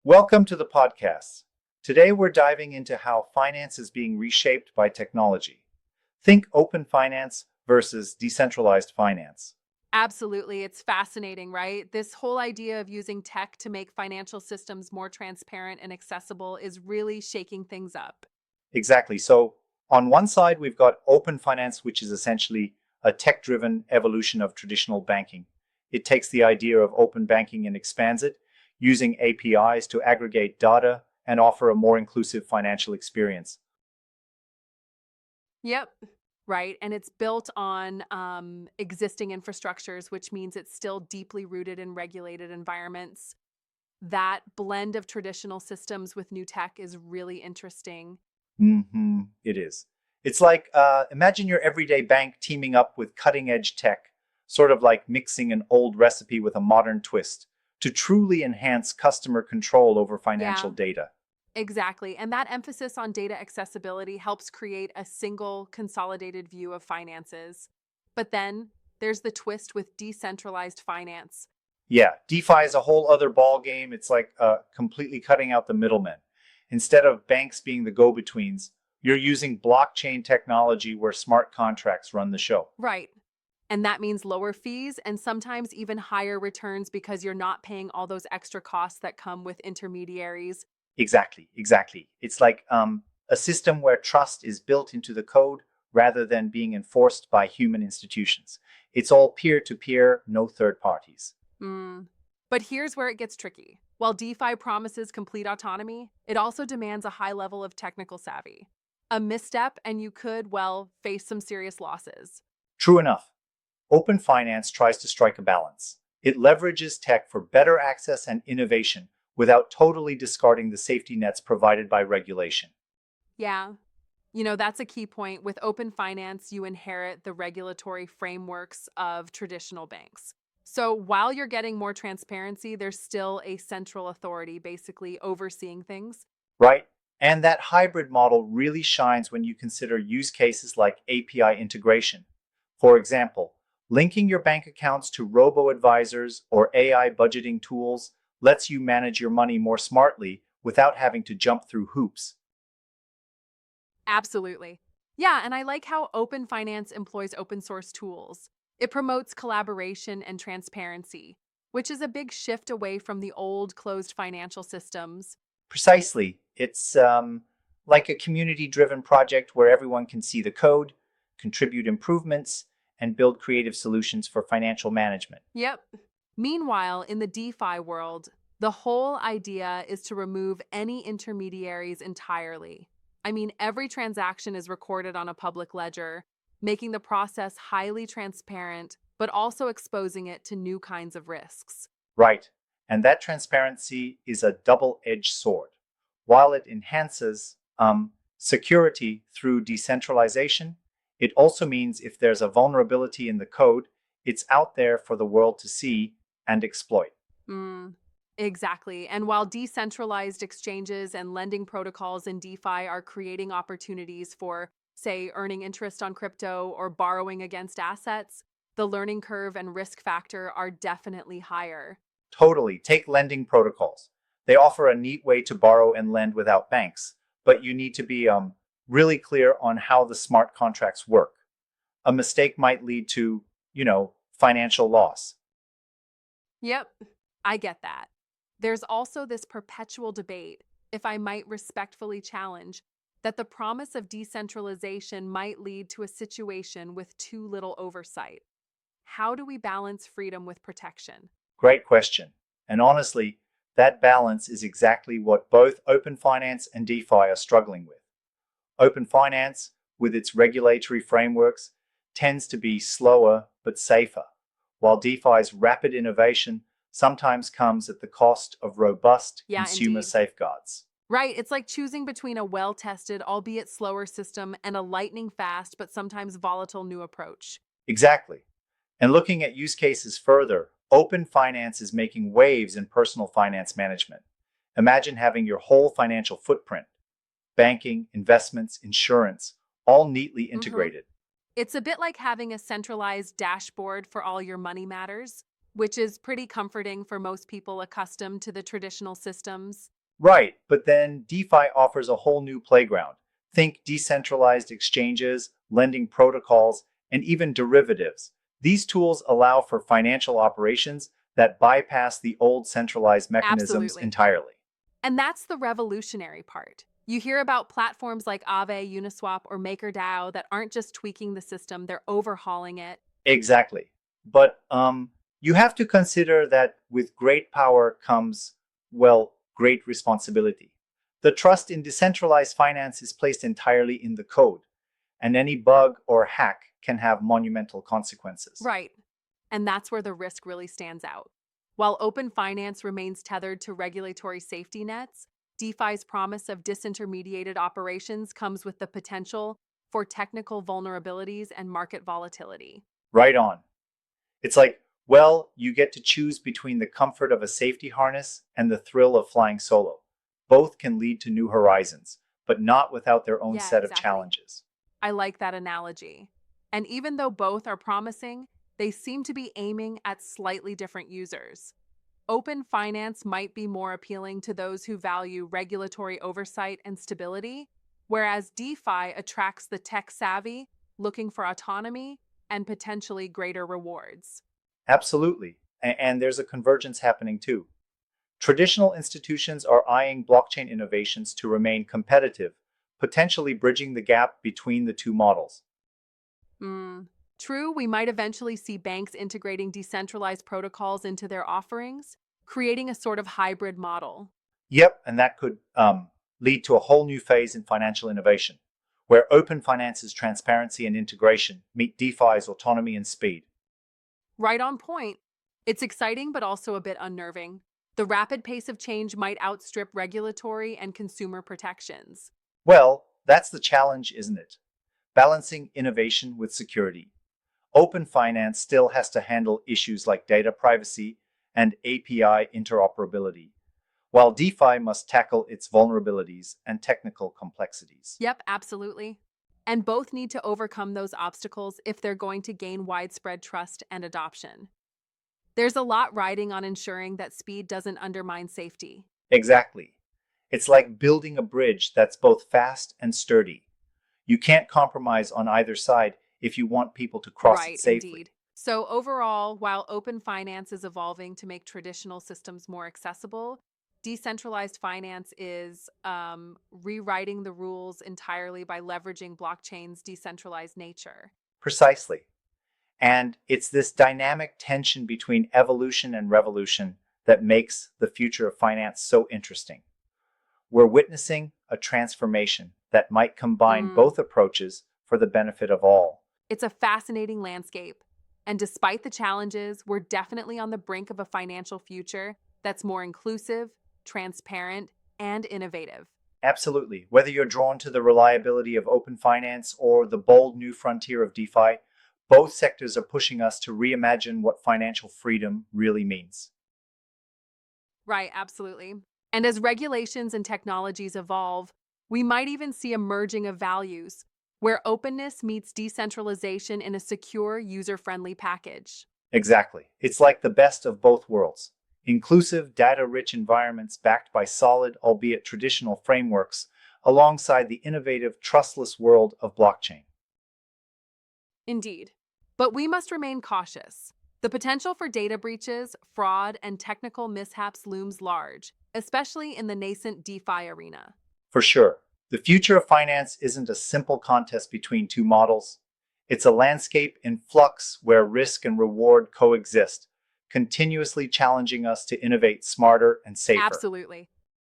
Welcome to the podcast. Today we're diving into how finance is being reshaped by technology. Think open finance versus decentralized finance. Absolutely. It's fascinating, right? This whole idea of using tech to make financial systems more transparent and accessible is really shaking things up. Exactly. So, on one side, we've got open finance, which is essentially a tech driven evolution of traditional banking. It takes the idea of open banking and expands it, using APIs to aggregate data and offer a more inclusive financial experience. Yep. Right. And it's built on existing infrastructures, which means it's still deeply rooted in regulated environments. That blend of traditional systems with new tech is really interesting. It is. It's like imagine your everyday bank teaming up with cutting edge tech, sort of like mixing an old recipe with a modern twist to truly enhance customer control over financial Yeah. data. Exactly. And that emphasis on data accessibility helps create a single consolidated view of finances. But then there's the twist with decentralized finance. Yeah, DeFi is a whole other ball game. It's like completely cutting out the middlemen. Instead of banks being the go betweens, you're using blockchain technology where smart contracts run the show. Right. And that means lower fees and sometimes even higher returns because you're not paying all those extra costs that come with intermediaries. Exactly. It's like a system where trust is built into the code rather than being enforced by human institutions. It's all peer to peer, no third parties. Mm. But here's where it gets tricky. While DeFi promises complete autonomy, it also demands a high level of technical savvy. A misstep, and you could, well, face some serious losses. True enough, open finance tries to strike a balance. It leverages tech for better access and innovation without totally discarding the safety nets provided by regulation. Yeah. That's a key point. With open finance, you inherit the regulatory frameworks of traditional banks. So while you're getting more transparency, there's still a central authority basically overseeing things. Right? And that hybrid model really shines when you consider use cases like API integration. For example, linking your bank accounts to robo advisors or AI budgeting tools lets you manage your money more smartly without having to jump through hoops. Absolutely. Yeah, and I like how open finance employs open source tools. It promotes collaboration and transparency, which is a big shift away from the old closed financial systems. Precisely. It's like a community driven project where everyone can see the code, contribute improvements, and build creative solutions for financial management. Yep. Meanwhile, in the DeFi world, the whole idea is to remove any intermediaries entirely. I mean, every transaction is recorded on a public ledger, making the process highly transparent, but also exposing it to new kinds of risks. Right. And that transparency is a double edged sword. While it enhances security through decentralization, it also means if there's a vulnerability in the code, it's out there for the world to see and exploit. Mm, exactly. And while decentralized exchanges and lending protocols in DeFi are creating opportunities for, say, earning interest on crypto or borrowing against assets, the learning curve and risk factor are definitely higher. Totally. Take lending protocols. They offer a neat way to borrow and lend without banks, but you need to be really clear on how the smart contracts work. A mistake might lead to, financial loss. Yep, I get that. There's also this perpetual debate, if I might respectfully challenge, that the promise of decentralization might lead to a situation with too little oversight. How do we balance freedom with protection? Great question. And honestly, that balance is exactly what both open finance and DeFi are struggling with. Open finance, with its regulatory frameworks, tends to be slower but safer, while DeFi's rapid innovation sometimes comes at the cost of robust Yeah, consumer indeed. safeguards. Right, it's like choosing between a well tested, albeit slower system and a lightning fast but sometimes volatile new approach. Exactly. And looking at use cases further, open finance is making waves in personal finance management. Imagine having your whole financial footprint, banking, investments, insurance, all neatly hmm integrated. It's a bit like having a centralized dashboard for all your money matters, which is pretty comforting for most people accustomed to the traditional systems. Right, but then DeFi offers a whole new playground. Think decentralized exchanges, lending protocols, and even derivatives. These tools allow for financial operations that bypass the old centralized mechanisms Absolutely. entirely. And that's the revolutionary part. You hear about platforms like Aave, Uniswap, or MakerDAO that aren't just tweaking the system, they're overhauling it. Exactly. But you have to consider that with great power comes, well, great responsibility. The trust in decentralized finance is placed entirely in the code, and any bug or hack can have monumental consequences. Right. And that's where the risk really stands out. While open finance remains tethered to regulatory safety nets, DeFi's promise of disintermediated operations comes with the potential for technical vulnerabilities and market volatility. Right on. It's like, well, you get to choose between the comfort of a safety harness and the thrill of flying solo. Both can lead to new horizons, but not without their own Yeah, set of exactly. challenges. I like that analogy. And even though both are promising, they seem to be aiming at slightly different users. Open finance might be more appealing to those who value regulatory oversight and stability, whereas DeFi attracts the tech savvy looking for autonomy and potentially greater rewards. Absolutely. And there's a convergence happening too. Traditional institutions are eyeing blockchain innovations to remain competitive, potentially bridging the gap between the two models. Mm. True, we might eventually see banks integrating decentralized protocols into their offerings, creating a sort of hybrid model. Yep, and that could lead to a whole new phase in financial innovation, where open finance's transparency and integration meet DeFi's autonomy and speed. Right on point. It's exciting, but also a bit unnerving. The rapid pace of change might outstrip regulatory and consumer protections. Well, that's the challenge, isn't it? Balancing innovation with security. Open finance still has to handle issues like data privacy and API interoperability, while DeFi must tackle its vulnerabilities and technical complexities. Yep, absolutely. And both need to overcome those obstacles if they're going to gain widespread trust and adoption. There's a lot riding on ensuring that speed doesn't undermine safety. Exactly. It's like building a bridge that's both fast and sturdy. You can't compromise on either side if you want people to cross it Right, safely. indeed. So, overall, while open finance is evolving to make traditional systems more accessible, decentralized finance is rewriting the rules entirely by leveraging blockchain's decentralized nature. Precisely. And it's this dynamic tension between evolution and revolution that makes the future of finance so interesting. We're witnessing a transformation that might combine Mm, both approaches for the benefit of all. it's a fascinating landscape. And despite the challenges, we're definitely on the brink of a financial future that's more inclusive, transparent, and innovative. Absolutely. Whether you're drawn to the reliability of open finance or the bold new frontier of DeFi, both sectors are pushing us to reimagine what financial freedom really means. Right, absolutely. And as regulations and technologies evolve, we might even see a merging of values where openness meets decentralization in a secure, user friendly package. Exactly. It's like the best of both worlds. Inclusive, data rich environments backed by solid, albeit traditional frameworks, alongside the innovative, trustless world of blockchain. Indeed. But we must remain cautious. The potential for data breaches, fraud, and technical mishaps looms large, especially in the nascent DeFi arena. For sure, the future of finance isn't a simple contest between two models. It's a landscape in flux where risk and reward coexist, continuously challenging us to innovate smarter and safer. Absolutely.